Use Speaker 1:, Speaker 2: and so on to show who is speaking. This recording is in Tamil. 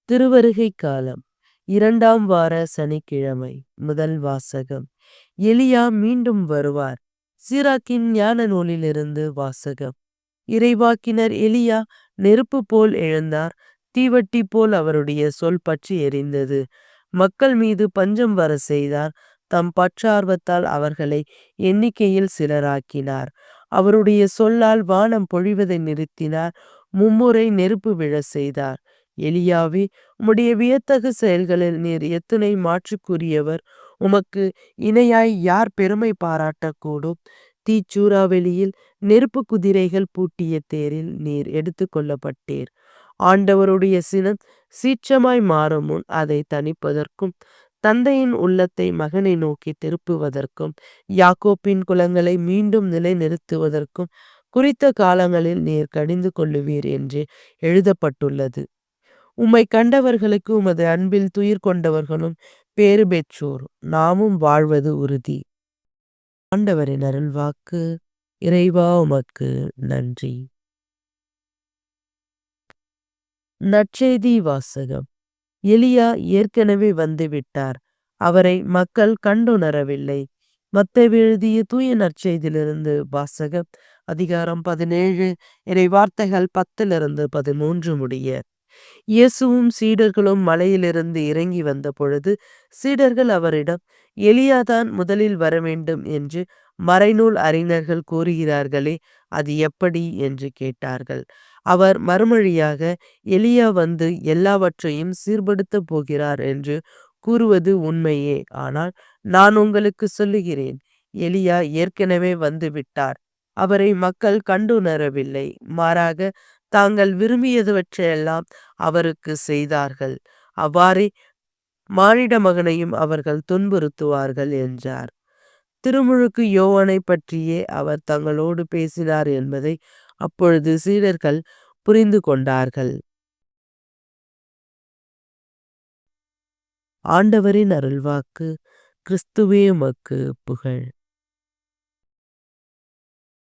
Speaker 1: திருவருகை காலம் 2ஆம் வார சனிக்கிழமை. முதல் வாசகம். எலியா மீண்டும் வருவார். சீராக்கின் ஞான நூலிலிருந்து வாசகம். இறைவாக்கினர் எலியா நெருப்பு போல் எழுந்தார். தீவட்டி போல் அவருடைய சொல் பற்றி எரிந்தது. மக்கள் மீது பஞ்சம் வர செய்தார். தம் பற்றார்வத்தால் அவர்களை எண்ணிக்கையில் சிலராக்கினார். அவருடைய சொல்லால் வானம் பொழிவதை நிறுத்தினார். மும்முறை நெருப்பு விழ செய்தார். எலியாவே, உம்முடைய வியத்தகு செயல்களில் நீர் எத்துணை மாற்றுக்குரியவர். உமக்கு இணையாய் யார் பெருமை பாராட்டக்கூடும்? தீச்சூறாவெளியில் நெருப்பு குதிரைகள் பூட்டிய தேரில் நீர் எடுத்து கொள்ளப்பட்டீர். ஆண்டவருடைய சினம் சீற்றமாய் மாறும் முன் அதை தணிப்பதற்கும் தந்தையின் உள்ளத்தை மகனை நோக்கி திருப்புவதற்கும் யாக்கோப்பின் குலங்களை மீண்டும் நிலைநிறுத்துவதற்கும் குறித்த காலங்களில் நீர் கடிந்து கொள்ளுவீர் என்று எழுதப்பட்டுள்ளது. உம்மை கண்டவர்களுக்கு உமது அன்பில் துயிர் கொண்டவர்களும் பேறு பெற்றோர். நாமும் வாழ்வது உறுதி. ஆண்டவரின் அருள்வாக்கு. இறைவா உமக்கு நன்றி. நற்செய்தி வாசகம். எலியா ஏற்கனவே வந்துவிட்டார். அவரை மக்கள் கண்டுணரவில்லை. மத்தேயு எழுதிய தூய நற்செய்தியிலிருந்து வாசகம். அதிகாரம் 17 இறை வார்த்தைகள் 10-13 முடிய. இயேசுவும் சீடர்களும் மலையிலிருந்து இறங்கி வந்த பொழுது சீடர்கள் அவரிடம், எலியாதான் முதலில் வரவேண்டும் என்று மறைநூல் அறிஞர்கள் கூறுகிறார்களே, அது எப்படி என்று கேட்டார்கள். அவர் மறுமொழியாக, எலியா வந்து எல்லாவற்றையும் சீர்படுத்தப் போகிறார் என்று கூறுவது உண்மையே. ஆனால் நான் உங்களுக்கு சொல்லுகிறேன், எலியா ஏற்கனவே வந்துவிட்டார். அவரை மக்கள் கண்டுணரவில்லை. மாறாக தாங்கள் விரும்பியவற்றையெல்லாம் அவருக்கு செய்தார்கள். அவ்வாறே மானிட மகனையும் அவர்கள் துன்புறுத்துவார்கள் என்றார். திருமுழுக்கு யோவானை பற்றியே அவர் தங்களோடு பேசினார் என்பதை அப்பொழுது சீடர்கள் புரிந்து கொண்டார்கள். ஆண்டவரின் அருள்வாக்கு. கிறிஸ்துவே உமக்கு புகழ்.